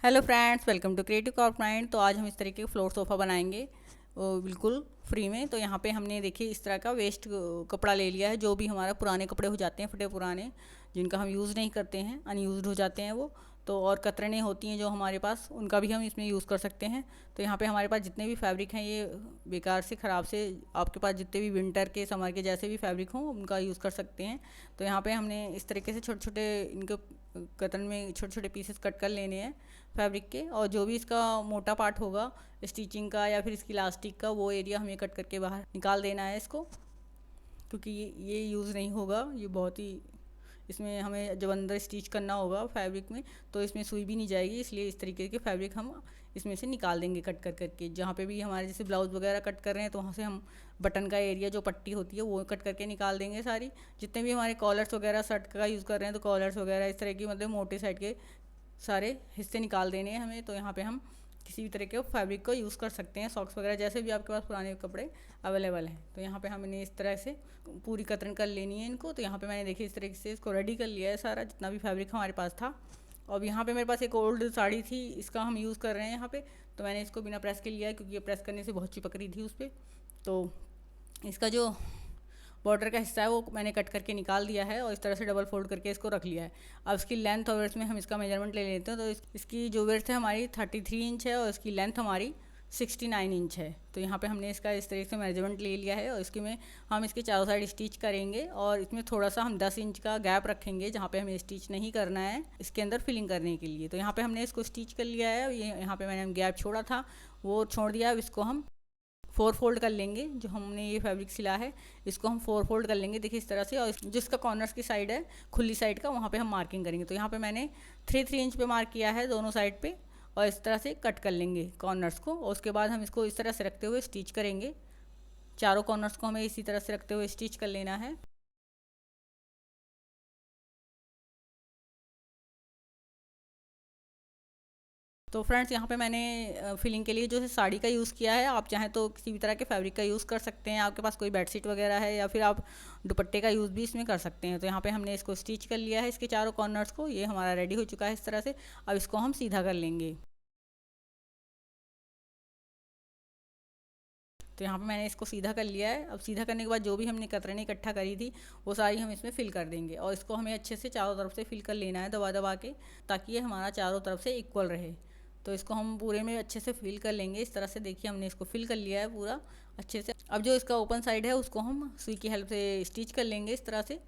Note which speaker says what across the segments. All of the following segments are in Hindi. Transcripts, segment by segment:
Speaker 1: Hello friends, welcome to Creative Corp Mind. तो आज हम इस तरीके का फ्लोर सोफ़ा बनाएंगे वो बिल्कुल फ्री में। तो यहाँ पे हमने देखिए इस तरह का वेस्ट कपड़ा ले लिया है, जो भी हमारा पुराने कपड़े हो जाते हैं, फटे पुराने, जिनका हम यूज़ नहीं करते हैं, अनयूज्ड हो जाते हैं वो। तो और कतरनें होती हैं जो हमारे पास, उनका भी हम इसमें यूज़ कर सकते हैं। तो यहाँ पे हमारे पास जितने भी फैब्रिक हैं, ये बेकार से ख़राब से, आपके पास जितने भी विंटर के समर के जैसे भी फैब्रिक हों उनका यूज़ कर सकते हैं। तो यहाँ पे हमने इस तरीके से छोटे छोटे इनको कतरन में छोटे छोटे पीसेस कट कर लेने हैं फैब्रिक के। और जो भी इसका मोटा पार्ट होगा स्टिचिंग का या फिर इसकी इलास्टिक का, वो एरिया हमें कट करके बाहर निकाल देना है इसको, क्योंकि ये यूज़ नहीं होगा। ये बहुत ही, इसमें हमें जब अंदर स्टिच करना होगा फैब्रिक में तो इसमें सुई भी नहीं जाएगी, इसलिए इस तरीके के फैब्रिक हम इसमें से निकाल देंगे कट कर करके। जहाँ पे भी हमारे जैसे ब्लाउज वगैरह कट कर रहे हैं तो वहाँ से हम बटन का एरिया, जो पट्टी होती है, वो कट करके निकाल देंगे सारी। जितने भी हमारे कॉलर्स वगैरह शर्ट का यूज़ कर रहे हैं तो कॉलर्स वगैरह इस तरह की, मतलब मोटे साइड के सारे हिस्से निकाल देने हैं हमें। तो यहाँ पे हम किसी भी तरह के फैब्रिक को यूज़ कर सकते हैं, सॉक्स वगैरह जैसे भी आपके पास पुराने कपड़े अवेलेबल हैं। तो यहाँ पे हमने इस तरह से पूरी कतरन कर लेनी है इनको। तो यहाँ पे मैंने देखिए इस तरीके से इसको रेडी कर लिया है सारा, जितना भी फैब्रिक हमारे पास था। और यहाँ पे मेरे पास एक ओल्ड साड़ी थी, इसका हम यूज़ कर रहे हैं यहाँ पे। तो मैंने इसको बिना प्रेस के लिया है, क्योंकि ये प्रेस करने से बहुत चिपक रही थी उस पर। तो इसका जो बॉर्डर का हिस्सा है वो मैंने कट करके निकाल दिया है और इस तरह से डबल फोल्ड करके इसको रख लिया है। अब इसकी लेंथ और वेड्थ में हम इसका मेजरमेंट ले लेते हैं। तो इसकी जो वेड्थ है हमारी 33 इंच है और इसकी लेंथ हमारी 69 इंच है। तो यहाँ पे हमने इसका इस तरीके से मेजरमेंट ले लिया है और इसके में हम इसके चारों साइड स्टिच करेंगे। और इसमें थोड़ा सा हम 10 इंच का गैप रखेंगे जहाँ पे हमें स्टिच नहीं करना है, इसके अंदर फिलिंग करने के लिए। तो यहाँ पे हमने इसको स्टिच कर लिया है। ये यहाँ पे मैंने गैप छोड़ा था वो छोड़ दिया। अब इसको हम 4 फोल्ड कर लेंगे। जो हमने ये फैब्रिक सिला है इसको हम 4 फोल्ड कर लेंगे, देखिए इस तरह से। और जिसका कॉर्नर्स की साइड है, खुली साइड का, वहाँ पे हम मार्किंग करेंगे। तो यहाँ पे मैंने 3 इंच पे मार्क किया है दोनों साइड पे, और इस तरह से कट कर लेंगे कॉर्नर्स को। और उसके बाद हम इसको इस तरह से रखते हुए स्टिच करेंगे। चारों कॉर्नर्स को हमें इसी तरह से रखते हुए स्टिच कर लेना है। तो फ्रेंड्स, यहाँ पे मैंने फिलिंग के लिए जो है साड़ी का यूज़ किया है। आप चाहें तो किसी भी तरह के फैब्रिक का यूज़ कर सकते हैं, आपके पास कोई बेडशीट वगैरह है, या फिर आप दुपट्टे का यूज़ भी इसमें कर सकते हैं। तो यहाँ पे हमने इसको स्टिच कर लिया है, इसके चारों कॉर्नर्स को। ये हमारा रेडी हो चुका है इस तरह से। अब इसको हम सीधा कर लेंगे। तो यहाँ पे मैंने इसको सीधा कर लिया है। अब सीधा करने के बाद जो भी हमने कतरनी इकट्ठा करी थी वो सारी हम इसमें फिल कर देंगे, और इसको हमें अच्छे से चारों तरफ से फिल कर लेना है दबा दबा के, ताकि ये हमारा चारों तरफ से इक्वल रहे। तो इसको हम पूरे में अच्छे से फिल कर लेंगे इस तरह से। देखिए हमने इसको फिल कर लिया है पूरा अच्छे से। अब जो इसका ओपन साइड है उसको हम सुई की हेल्प से स्टिच कर लेंगे इस तरह से।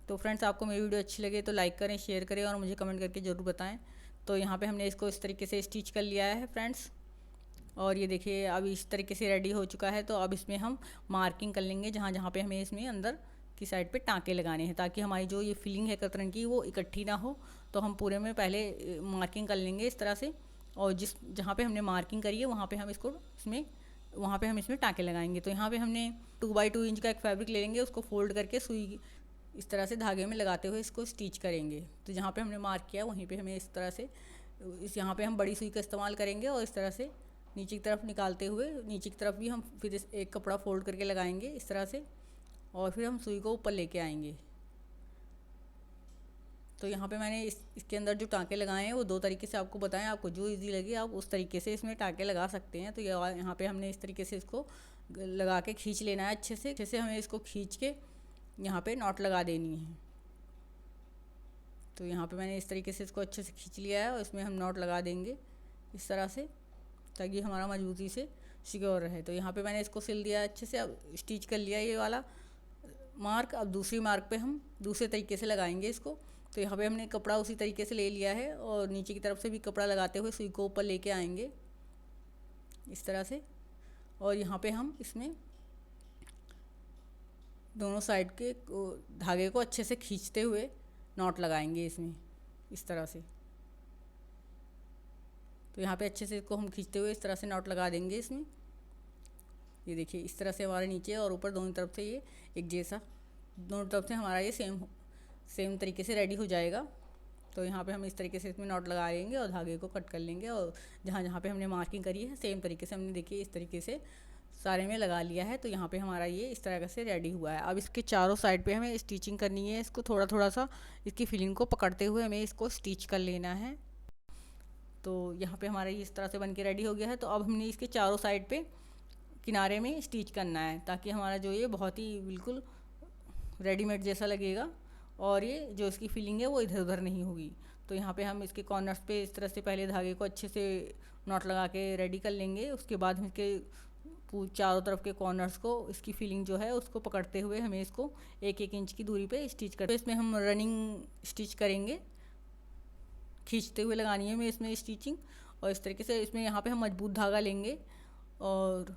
Speaker 1: तो फ्रेंड्स, आपको मेरी वीडियो अच्छी लगे तो लाइक करें, शेयर करें और मुझे कमेंट करके ज़रूर बताएं। तो यहाँ पे हमने इसको इस तरीके से स्टिच कर लिया है फ्रेंड्स। और ये देखिए अब इस तरीके से रेडी हो चुका है। तो अब इसमें हम मार्किंग कर लेंगे जहाँ जहाँ पे हमें इसमें अंदर की साइड पे टाँके लगाने हैं, ताकि हमारी जो ये फिलिंग है कतरन की वो इकट्ठी ना हो। तो हम पूरे में पहले मार्किंग कर लेंगे इस तरह से। और जिस जहाँ पे हमने मार्किंग करी है वहाँ पे हम इसको इसमें वहाँ पे हम इसमें टाँके लगाएंगे। तो यहाँ पे हमने 2x2 इंच का एक फैब्रिक ले लेंगे, उसको फोल्ड करके सुई इस तरह से धागे में लगाते हुए इसको स्टिच करेंगे। तो जहाँ पे हमने मार्क किया वहीं पे हमें इस तरह से, इस यहाँ पे हम बड़ी सुई का इस्तेमाल करेंगे। और इस तरह से नीचे की तरफ निकालते हुए नीचे की तरफ भी हम फिर एक कपड़ा फोल्ड करके लगाएंगे इस तरह से, और फिर हम सुई को ऊपर लेके आएंगे। तो यहाँ पे मैंने इसके अंदर जो टाँके लगाए हैं वो दो तरीके से आपको बताएं, आपको जो इजी लगे आप उस तरीके से इसमें टाँके लगा सकते हैं। तो यहाँ पे हमने इस तरीके से इसको लगा के खींच लेना है अच्छे से हमें इसको खींच के यहाँ पे नॉट लगा देनी है। तो यहाँ पे मैंने इस तरीके से इसको अच्छे से खींच लिया है और इसमें हम नॉट लगा देंगे इस तरह से, ताकि हमारा मजबूती से सिक्योर रहे। तो यहाँ पे मैंने इसको सिल दिया अच्छे से। अब स्टिच कर लिया ये वाला मार्क। अब दूसरी मार्क पे हम दूसरे तरीके से लगाएंगे इसको। तो यहाँ पे हमने कपड़ा उसी तरीके से ले लिया है और नीचे की तरफ से भी कपड़ा लगाते हुए सुई को ऊपर लेके आएंगे इस तरह से। और यहाँ पे हम इसमें दोनों साइड के धागे को अच्छे से खींचते हुए नॉट लगाएंगे इसमें इस तरह से। तो यहाँ पे अच्छे से इसको हम खींचते हुए इस तरह से नॉट लगा देंगे इसमें। ये देखिए इस तरह से हमारे नीचे और ऊपर दोनों तरफ से ये एक जैसा, दोनों तरफ से हमारा ये सेम तरीके से रेडी हो जाएगा। तो यहाँ पे हम इस तरीके से इसमें नॉट लगा लेंगे और धागे को कट कर लेंगे। और जहाँ जहाँ पे हमने मार्किंग करी है सेम तरीके से हमने देखिए इस तरीके से सारे में लगा लिया है। तो यहाँ पे हमारा ये इस तरह से रेडी हुआ है। अब इसके चारों साइड पे हमें स्टिचिंग करनी है। इसको थोड़ा थोड़ा सा इसकी फिलिंग को पकड़ते हुए हमें इसको स्टिच कर लेना है। तो यहाँ पे हमारा ये इस तरह से बन के रेडी हो गया है। तो अब हमने इसके चारों साइड पे किनारे में स्टिच करना है, ताकि हमारा जो ये बहुत ही बिल्कुल रेडीमेड जैसा लगेगा और ये जो इसकी फिलिंग है वो इधर उधर नहीं होगी। तो यहाँ पे हम इसके कॉर्नर्स पे इस तरह से पहले धागे को अच्छे से नॉट लगा के रेडी कर लेंगे। उसके बाद हम इसके चारों तरफ के कॉर्नर्स को इसकी फिलिंग जो है उसको पकड़ते हुए हमें इसको 1-1 इंच की दूरी पे स्टिच करते हैं। इसमें हम रनिंग स्टिच करेंगे, खींचते हुए लगानी है हमें इसमें स्टिचिंग। और इस तरीके से इसमें यहाँ पे हम मजबूत धागा लेंगे और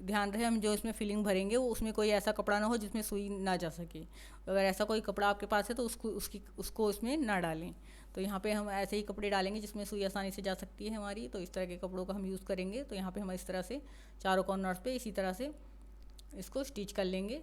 Speaker 1: ध्यान रहे हम जो इसमें फिलिंग भरेंगे वो उसमें कोई ऐसा कपड़ा ना हो जिसमें सुई ना जा सके। अगर ऐसा कोई कपड़ा आपके पास है तो उसको इसमें ना डालें। तो यहाँ पे हम ऐसे ही कपड़े डालेंगे जिसमें सुई आसानी से जा सकती है हमारी। तो इस तरह के कपड़ों का हम यूज़ करेंगे। तो यहाँ पे हम इस तरह से चारों कॉर्नर्स पे इसी तरह से इसको स्टिच कर लेंगे,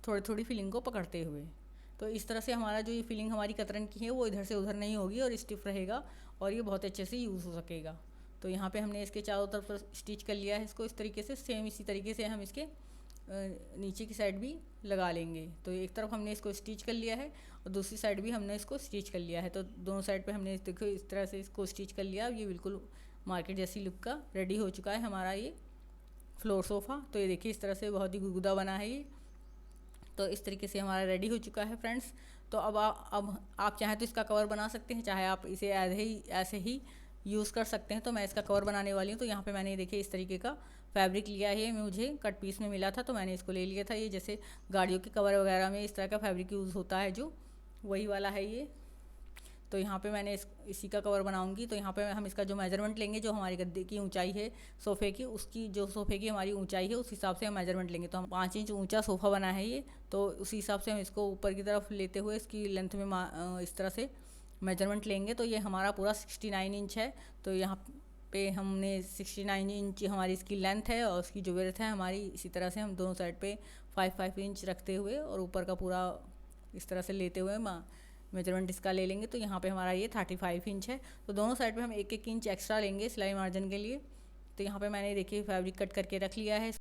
Speaker 1: थोड़ी थोड़ी फिलिंग को पकड़ते हुए। तो इस तरह से हमारा जो ये फिलिंग हमारी कतरन की है वो इधर से उधर नहीं होगी और स्टिफ रहेगा और ये बहुत अच्छे से यूज़ हो सकेगा। तो यहाँ पे हमने इसके चारों तरफ स्टिच कर लिया है इसको इस तरीके से। सेम इसी तरीके से हम इसके नीचे की साइड भी लगा लेंगे। तो एक तरफ हमने इसको स्टिच कर लिया है और दूसरी साइड भी हमने इसको स्टिच कर लिया है। तो दोनों साइड पे हमने देखो इस तरह से इसको स्टिच कर लिया। अब ये बिल्कुल मार्केट जैसी लुक का रेडी हो चुका है हमारा ये फ्लोर सोफ़ा। तो ये देखिए इस तरह से बहुत ही गुदगुदा बना है ये। तो इस तरीके से हमारा रेडी हो चुका है फ्रेंड्स। तो अब आप चाहें तो इसका कवर बना सकते हैं, चाहे आप इसे ऐसे ही यूज़ कर सकते हैं। तो मैं इसका कवर बनाने वाली हूँ। तो यहाँ पे मैंने देखिए इस तरीके का फैब्रिक लिया है, मुझे कट पीस में मिला था तो मैंने इसको ले लिया था। ये जैसे गाड़ियों के कवर वगैरह में इस तरह का फैब्रिक यूज़ होता है जो, वही वाला है ये। तो यहाँ पे मैंने इसी का कवर बनाऊंगी। तो यहाँ पे हम इसका जो मेजरमेंट लेंगे, जो हमारी गद्दे की ऊंचाई है सोफ़े की, उसकी जो सोफ़े की हमारी ऊंचाई है उस हिसाब से हम मेजरमेंट लेंगे। तो हम 5 इंच ऊंचा सोफ़ा बना है ये, तो उसी हिसाब से हम इसको ऊपर की तरफ लेते हुए इसकी लेंथ में इस तरह से मेजरमेंट लेंगे। तो ये हमारा पूरा 69 इंच है। तो यहाँ पे हमने 69 इंच हमारी इसकी लेंथ है और उसकी जो विड्थ है हमारी, इसी तरह से हम दोनों साइड पे 5-5 इंच रखते हुए और ऊपर का पूरा इस तरह से लेते हुए मेजरमेंट इसका ले लेंगे। तो यहाँ पे हमारा ये 35 इंच है। तो दोनों साइड पे हम 1-1 इंच एक्स्ट्रा लेंगे सिलाई मार्जिन के लिए। तो यहाँ पे मैंने देखिए फैब्रिक कट करके रख लिया है।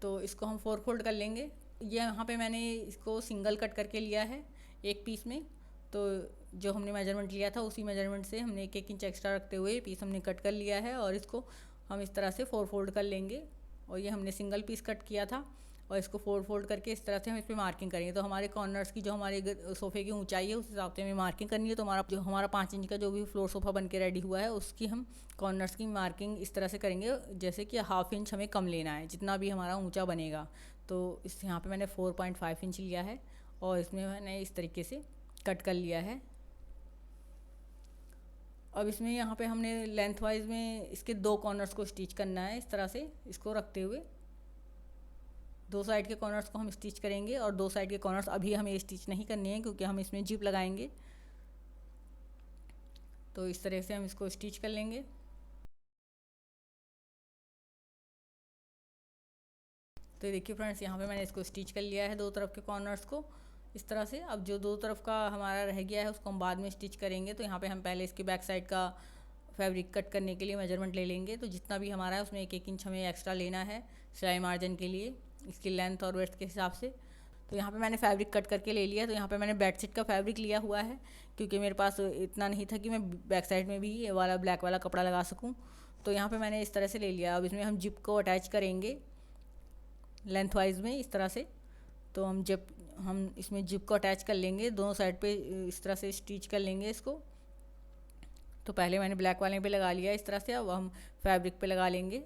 Speaker 1: तो इसको हम 4 फोल्ड कर लेंगे। ये यहाँ पे मैंने इसको सिंगल कट करके लिया है एक पीस में। तो जो हमने मेजरमेंट लिया था उसी मेजरमेंट से हमने 1-1 इंच एक्स्ट्रा रखते हुए पीस हमने कट कर लिया है और इसको हम इस तरह से 4 फोल्ड कर लेंगे। और ये हमने सिंगल पीस कट किया था और इसको 4 फोल्ड करके इस तरह से हम इस पर मार्किंग करेंगे। तो हमारे कॉर्नर्स की जो हमारे सोफ़े की ऊंचाई है उस हिसाब से हमें मार्किंग करनी है। तो हमारा 5 इंच का जो भी फ्लोर सोफ़ा बन के रेडी हुआ है उसकी हम कॉर्नर्स की मार्किंग इस तरह से करेंगे, जैसे कि 1/2 इंच हमें कम लेना है जितना भी हमारा ऊँचा बनेगा। तो इस यहाँ पर मैंने 4.5 इंच लिया है और इसमें मैंने इस तरीके से कट कर लिया है। अब इसमें यहाँ पे हमने लेंथ वाइज में इसके 2 कॉर्नर्स को स्टिच करना है। इस तरह से इसको रखते हुए 2 साइड के कॉर्नर्स को हम स्टिच करेंगे और 2 साइड के कॉर्नर्स अभी हमें स्टिच नहीं करने हैं क्योंकि हम इसमें जिप लगाएंगे। तो इस तरह से हम इसको स्टिच कर लेंगे। तो देखिए फ्रेंड्स यहाँ पे मैंने इसको स्टिच कर लिया है 2 तरफ के कॉर्नर्स को इस तरह से। अब जो 2 तरफ का हमारा रह गया है उसको हम बाद में स्टिच करेंगे। तो यहाँ पे हम पहले इसके बैक साइड का फैब्रिक कट करने के लिए मेजरमेंट ले लेंगे। तो जितना भी हमारा है उसमें 1-1 इंच हमें एक्स्ट्रा लेना है सिलाई मार्जिन के लिए, इसकी लेंथ और वेड्थ के हिसाब से। तो यहाँ पे मैंने फैब्रिक कट करके ले लिया। तो यहाँ पे मैंने बेडशीट का फैब्रिक लिया हुआ है क्योंकि मेरे पास इतना नहीं था कि मैं बैक साइड में भी ये वाला ब्लैक वाला कपड़ा लगा सकूँ। तो यहाँ पे मैंने इस तरह से ले लिया। अब इसमें हम जिप को अटैच करेंगे लेंथ वाइज में इस तरह से। तो हम इसमें जिप को अटैच कर लेंगे, दोनों साइड पे इस तरह से स्टिच कर लेंगे इसको। तो पहले मैंने ब्लैक वाले पे लगा लिया इस तरह से, अब हम फैब्रिक पे लगा लेंगे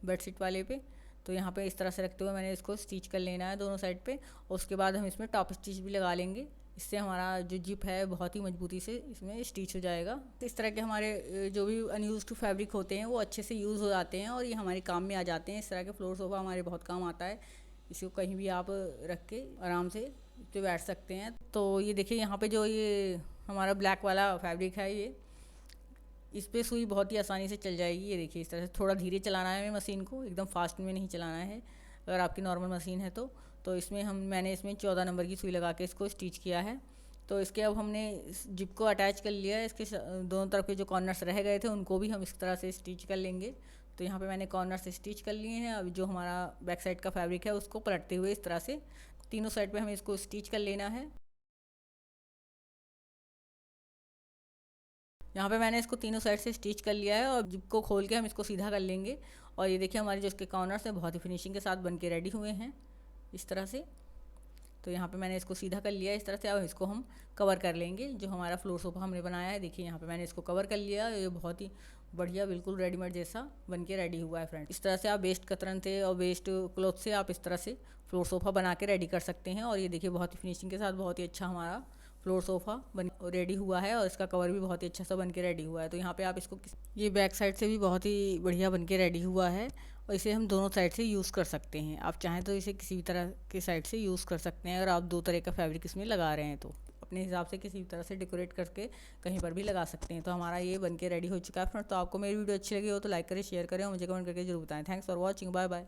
Speaker 1: बेडशीट वाले पे। तो यहाँ पे इस तरह से रखते हुए मैंने इसको स्टिच कर लेना है दोनों साइड पे और उसके बाद हम इसमें टॉप स्टिच भी लगा लेंगे। इससे हमारा जो जिप है बहुत ही मजबूती से इसमें स्टिच हो जाएगा। इस तरह के हमारे जो भी अनयूज्ड फैब्रिक होते हैं वो अच्छे से यूज़ हो जाते हैं और ये हमारे काम में आ जाते हैं। इस तरह के फ्लोर सोफ़ा हमारे बहुत काम आता है। इसको कहीं भी आप रख के आराम से इस पर बैठ सकते हैं। तो ये देखिए यहाँ पे जो ये हमारा ब्लैक वाला फैब्रिक है ये, इस पर सुई बहुत ही आसानी से चल जाएगी। ये देखिए इस तरह से थोड़ा धीरे चलाना है हमें मशीन को, एकदम फास्ट में नहीं चलाना है अगर आपकी नॉर्मल मशीन है तो। इसमें मैंने इसमें 14 नंबर की सुई लगा के इसको स्टिच किया है। तो इसके अब हमने इस जिप को अटैच कर लिया है। इसके दोनों तरफ के जो कॉर्नर्स रह गए थे उनको भी हम इस तरह से स्टिच कर लेंगे। तो यहाँ पे मैंने कॉर्नर से स्टिच कर लिए हैं। अब जो हमारा बैक साइड का फैब्रिक है उसको पलटते हुए इस तरह से तीनों साइड पे हमें इसको स्टिच कर लेना है। यहाँ पे मैंने इसको तीनों साइड से स्टिच कर लिया है और जिप को खोल के हम इसको सीधा कर लेंगे। और ये देखिए हमारे जो इसके कॉर्नर्स हैं बहुत ही फिनिशिंग के साथ बन के रेडी हुए हैं इस तरह से। तो यहाँ पे मैंने इसको सीधा कर लिया है इस तरह से। अब इसको हम कवर कर लेंगे। जो हमारा फ्लोर सोफ़ा हमने बनाया है, देखिए यहाँ पे मैंने इसको कवर कर लिया। ये बहुत ही बढ़िया बिल्कुल रेडीमेड जैसा बन के रेडी हुआ है फ्रेंड। इस तरह से आप वेस्ट कतरन से और वेस्ट क्लॉथ से आप इस तरह से फ्लोर सोफ़ा बना के रेडी कर सकते हैं। और ये देखिए बहुत ही फिनिशिंग के साथ बहुत ही अच्छा हमारा फ्लोर सोफ़ा बन रेडी हुआ है और इसका कवर भी बहुत ही अच्छा सा बन के रेडी हुआ है। तो यहाँ पे आप इसको ये बैक साइड से भी बहुत ही बढ़िया बन के रेडी हुआ है और इसे हम दोनों साइड से यूज़ कर सकते हैं। आप चाहें तो इसे किसी भी तरह के साइड से यूज़ कर सकते हैं। अगर आप दो तरह का फैब्रिक इसमें लगा रहे हैं तो अपने हिसाब से किसी भी तरह से डेकोरेट करके कहीं पर भी लगा सकते हैं। तो हमारा ये बन के रेडी हो चुका है फ्रेंड। तो आपको मेरी वीडियो अच्छी लगी हो तो लाइक करें, शेयर करें और मुझे कमेंट करके जरूर बताएं। Thanks for watching, bye bye.